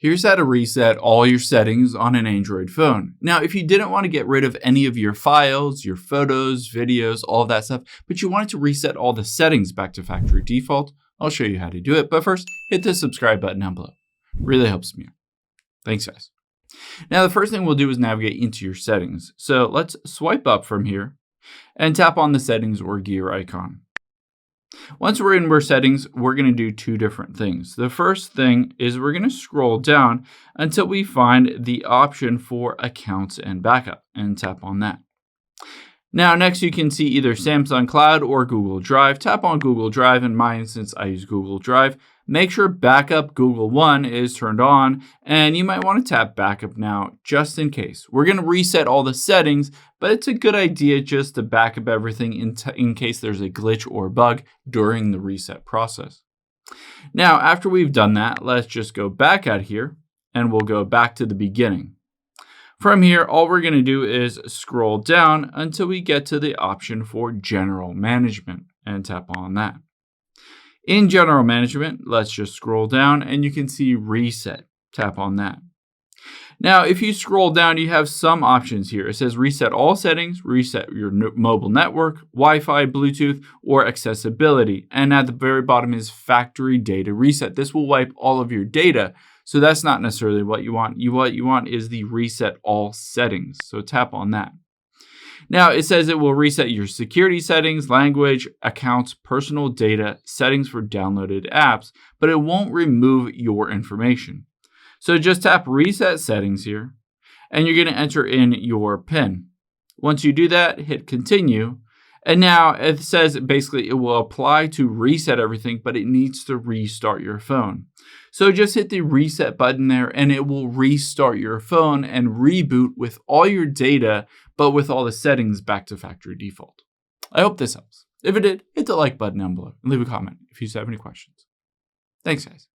Here's how to reset all your settings on an Android phone. Now, if you didn't want to get rid of any of your files, your photos, videos, all of that stuff, but you wanted to reset all the settings back to factory default, I'll show you how to do it. But first, hit the subscribe button down below. Really helps me out. Thanks, guys. Now, the first thing we'll do is navigate into your settings. So let's swipe up from here and tap on the settings or gear icon. Once we're in settings, we're going to do two different things. The first thing is we're going to scroll down until we find the option for accounts and backup and tap on that. Now, next you can see either Samsung Cloud or Google Drive. Tap on Google Drive. In my instance, I use Google Drive. Make sure Backup Google One is turned on, and you might want to tap Backup now just in case. We're going to reset all the settings, but it's a good idea just to back up everything in case there's a glitch or bug during the reset process. Now, after we've done that, let's just go back out here, and we'll go back to the beginning. From here, all we're going to do is scroll down until we get to the option for General Management and tap on that. In General Management, let's just scroll down and you can see Reset. Tap on that. Now, if you scroll down, you have some options here. It says reset all settings, reset your mobile network, Wi-Fi, Bluetooth, or accessibility. And at the very bottom is factory data reset. This will wipe all of your data. So that's not necessarily what you want. What you want is the reset all settings. So tap on that. Now it says it will reset your security settings, language, accounts, personal data, settings for downloaded apps, but it won't remove your information. So just tap reset settings here, and you're going to enter in your PIN. Once you do that, hit continue. And now it says basically it will apply to reset everything, but it needs to restart your phone. So just hit the reset button there and it will restart your phone and reboot with all your data, but with all the settings back to factory default. I hope this helps. If it did, hit the like button down below and leave a comment if you have any questions. Thanks, guys.